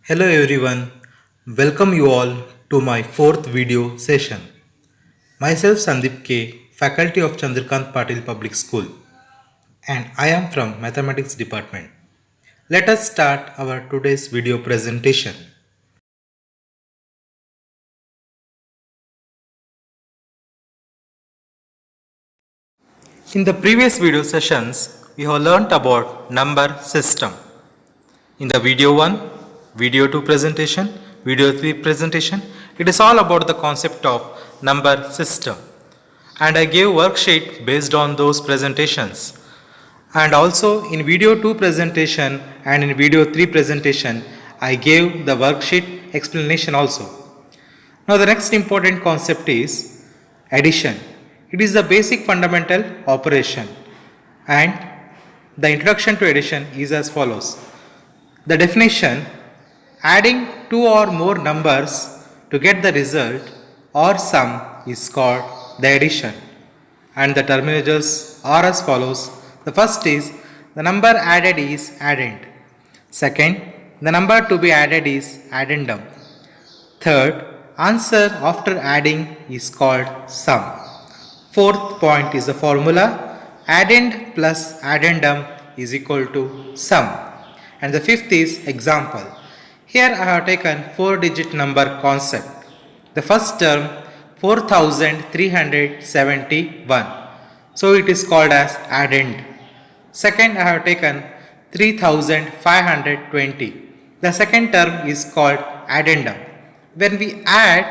Hello everyone, welcome you all to my fourth video session. Myself Sandeep K, faculty of Chandrakant Patil Public School, and I am from Mathematics Department. Let us start our today's video presentation. In the previous video sessions, we have learnt about number system. In the video 1, video 2 presentation, video 3 presentation, it is all about the concept of number system. And I gave worksheet based on those presentations. And also in video 2 presentation and in video 3 presentation, I gave the worksheet explanation also. Now the next important concept is addition. It is the basic fundamental operation, and the introduction to addition is as follows. The definition: adding two or more numbers to get the result or sum is called the addition, and the terminologies are as follows. The first is the number added is addend. Second, the number to be added is addendum. Third, answer after adding is called sum. Fourth point is the formula: addend plus addendum is equal to sum. And the fifth is example. Here I have taken 4-digit number concept. The first term 4371. So it is called as addend. Second I have taken 3520. The second term is called addendum. When we add,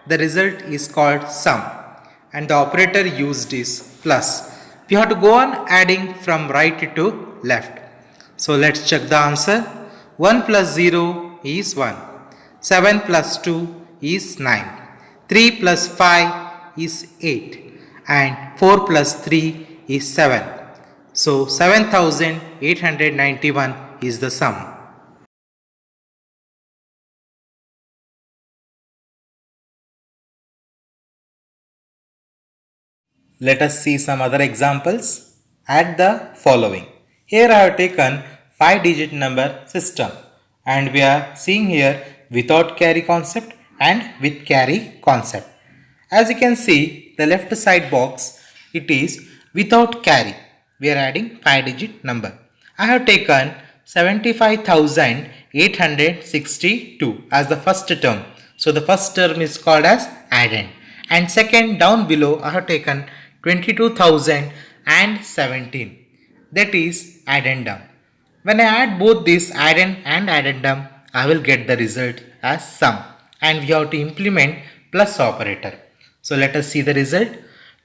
the result is called sum, and the operator used is plus. We have to go on adding from right to left. So let's check the answer. 1 plus 0 is 1. 7 plus 2 is 9. 3 plus 5 is 8. And 4 plus 3 is 7. So 7891 is the sum. Let us see some other examples. Add the following. Here I have taken 5-digit number system, and we are seeing here without carry concept and with carry concept. As you can see, the left side box, it is without carry. We are adding 5-digit number. I have taken 75,862 as the first term. So the first term is called as addend. And second, down below I have taken 22,017. That is addendum. When I add both this addend and addendum, I will get the result as sum. And we have to implement plus operator. So let us see the result.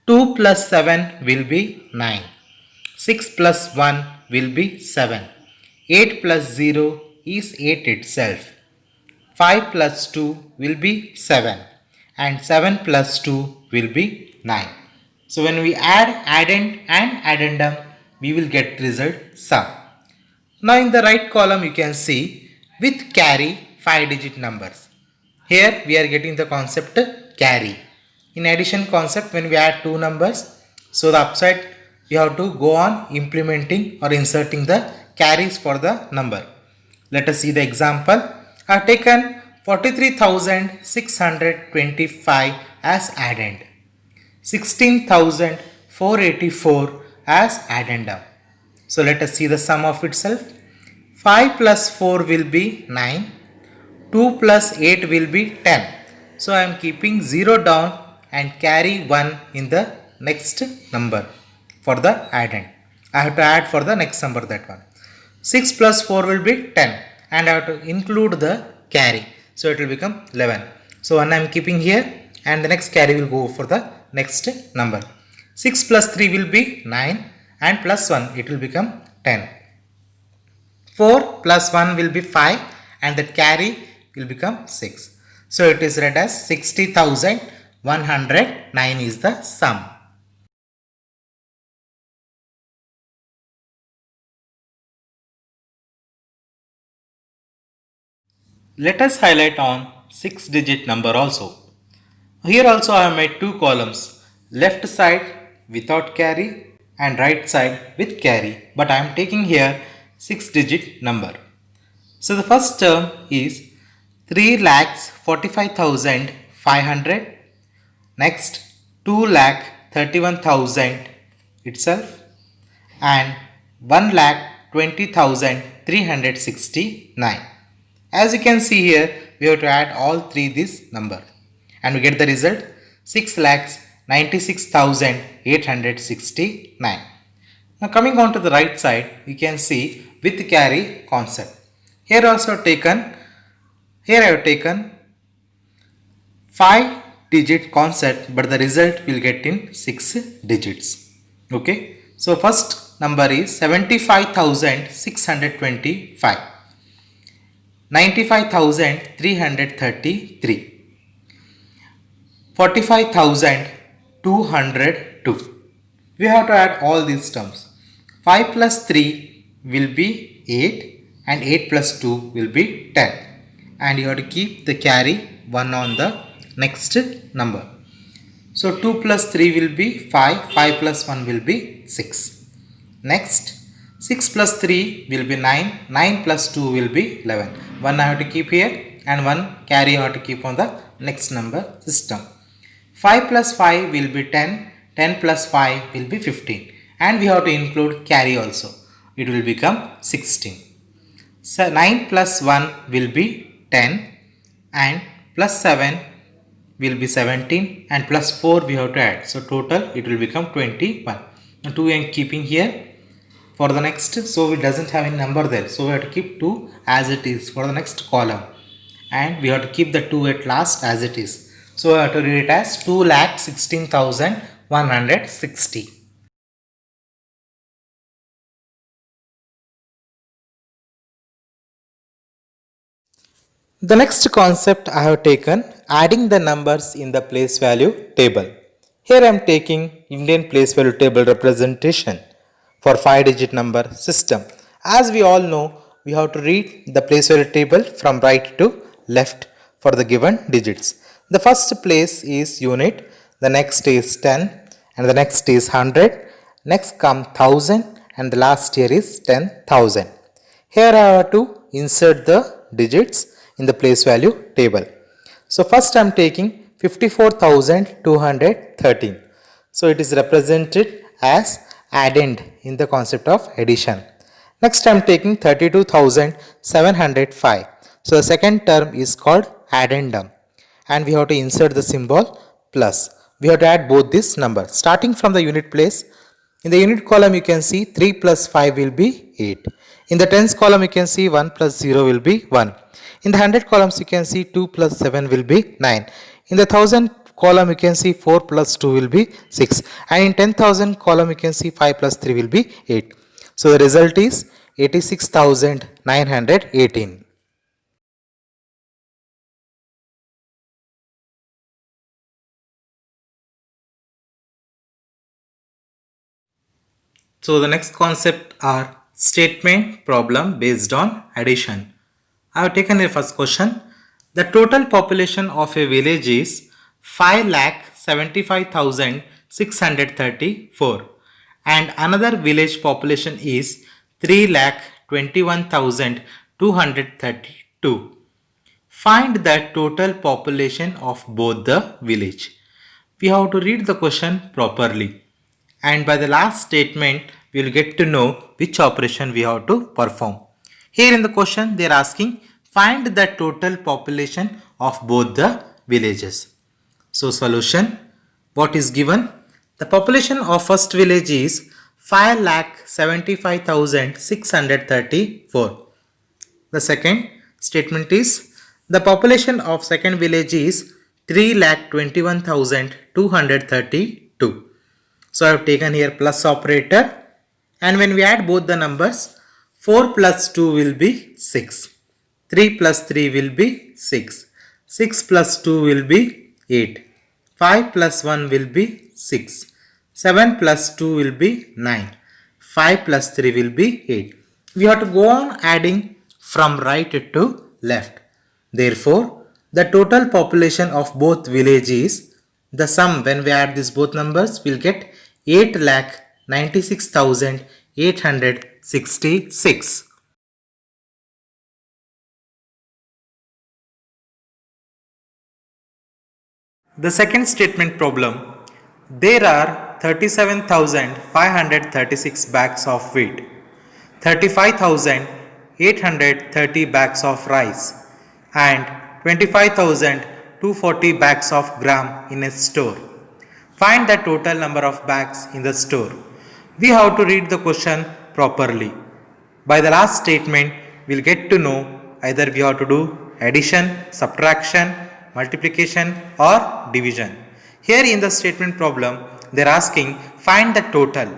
2 plus 7 will be 9. 6 plus 1 will be 7. 8 plus 0 is 8 itself. 5 plus 2 will be 7. And 7 plus 2 will be 9. So when we add addend and addendum, we will get result sum. Now in the right column you can see with carry 5-digit numbers. Here we are getting the concept carry. In addition concept, when we add two numbers, so the upside we have to go on implementing or inserting the carries for the number. Let us see the example. I have taken 43,625 as addend. 16,484 as addendum. So let us see the sum of itself. 5 plus 4 will be 9. 2 plus 8 will be 10. So I am keeping 0 down and carry 1 in the next number for the addend. I have to add for the next number, that one. 6 plus 4 will be 10, and I have to include the carry. So it will become 11. So 1 I am keeping here, and the next carry will go for the next number. 6 plus 3 will be 9, and plus 1 it will become 10. 4 plus 1 will be 5, and that carry will become 6. So it is read as 60,109 is the sum. Let us highlight on 6-digit number also. Here also I have made two columns, left side without carry and right side with carry, but I am taking here 6-digit number. So the first term is 3,45,500. Next 2,31,000 itself, and 1,20,369. As you can see here, we have to add all three this number and we get the result 6,96,869. Now coming on to the right side, we can see with carry concept. Here I have taken 5 digit concept, but the result will get in 6 digits. Okay. So first number is 75,625, 95,333, 45,202. We have to add all these terms. 5 plus 3 will be 8 and 8 plus 2 will be 10. And you have to keep the carry 1 on the next number. So 2 plus 3 will be 5, 5 plus 1 will be 6. Next 6 plus 3 will be 9, 9 plus 2 will be 11. 1 I have to keep here and 1 carry I have to keep on the next number system. 5 plus 5 will be 10, 10 plus 5 will be 15, and we have to include carry also. It will become 16. So 9 plus 1 will be 10 and plus 7 will be 17 and plus 4 we have to add. So total it will become 21. Now 2 I am keeping here for the next, so it doesn't have any number there. So we have to keep 2 as it is for the next column, and we have to keep the 2 at last as it is. So we have to read it as 2,16,160. The next concept I have taken adding the numbers in the place value table. Here I am taking Indian place value table representation for 5 digit number system. As we all know, we have to read the place value table from right to left for the given digits. The first place is unit, the next is 10, and the next is 100, next come 1000, and the last here is 10,000. Here I have to insert the digits in the place value table. So first I am taking 54,213. So it is represented as addend in the concept of addition. Next I am taking 32,705. So the second term is called addendum, and we have to insert the symbol plus. We have to add both these numbers starting from the unit place. In the unit column you can see 3 plus 5 will be 8. In the tens column you can see 1 plus 0 will be 1. In the 100 columns you can see 2 plus 7 will be 9. In the 1000 column you can see 4 plus 2 will be 6. And in 10,000 column you can see 5 plus 3 will be 8. So the result is 86,918. So the next concept are statement problem based on addition. I have taken the first question. The total population of a village is 5,75,634 and another village population is 3,21,232. Find the total population of both the village. We have to read the question properly, and by the last statement we will get to know which operation we have to perform. Here in the question they are asking find the total population of both the villages. So solution, what is given? The population of first village is 5,75,634. The second statement is the population of second village is 3,21,232. So I have taken here plus operator, and when we add both the numbers, 4 plus 2 will be 6, 3 plus 3 will be 6, 6 plus 2 will be 8, 5 plus 1 will be 6, 7 plus 2 will be 9, 5 plus 3 will be 8. We have to go on adding from right to left. Therefore, the total population of both villages, the sum when we add these both numbers will get 8,96,866. The second statement problem. There are 37,536 bags of wheat, 35,830 bags of rice, and 25,240 bags of gram in a store. Find the total number of bags in the store. We have to read the question properly. By the last statement, we'll get to know either we have to do addition, subtraction, multiplication or division. Here in the statement problem, they're asking find the total.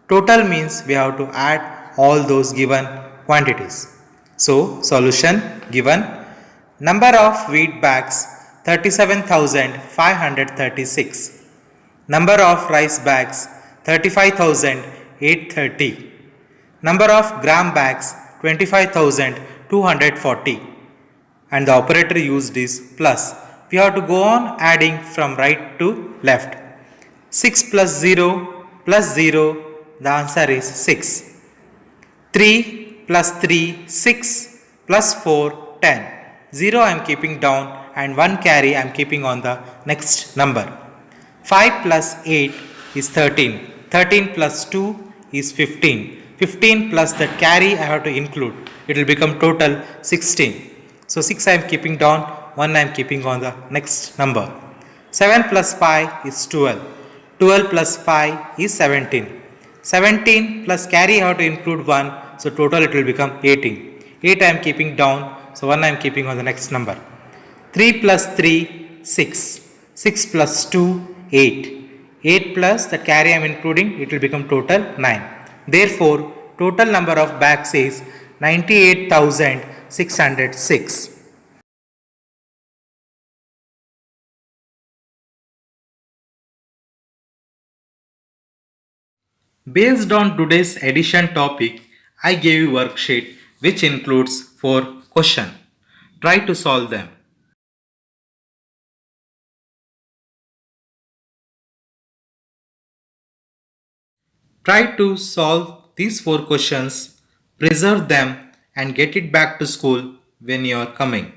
Total means we have to add all those given quantities. So, solution given number of wheat bags 37,536. Number of rice bags 35,830. Number of gram bags 25,240. And the operator used is plus. We have to go on adding from right to left. 6 plus 0 plus 0, the answer is 6. 3 plus 3, 6 plus 4, 10. 0 I am keeping down and 1 carry I am keeping on the next number. 5 plus 8 is 13. 13 plus 2 is 15. 15 plus the carry I have to include. It will become total 16. So 6 I am keeping down, 1 I am keeping on the next number. 7 plus 5 is 12. 12 plus 5 is 17. 17 plus carry I have to include 1. So total it will become 18. 8 I am keeping down. So 1 I am keeping on the next number. 3 plus 3, 6. 6 plus 2, 8. 8 plus the carry I am including, it will become total 9. Therefore, total number of bags is 98,606. Based on today's addition topic, I gave you worksheet which includes 4 questions. Try to solve them. Try to solve these 4 questions, preserve them and get it back to school when you are coming.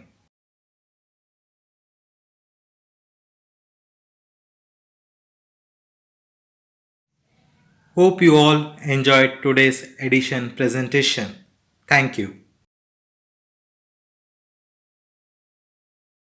Hope you all enjoyed today's addition presentation. Thank you.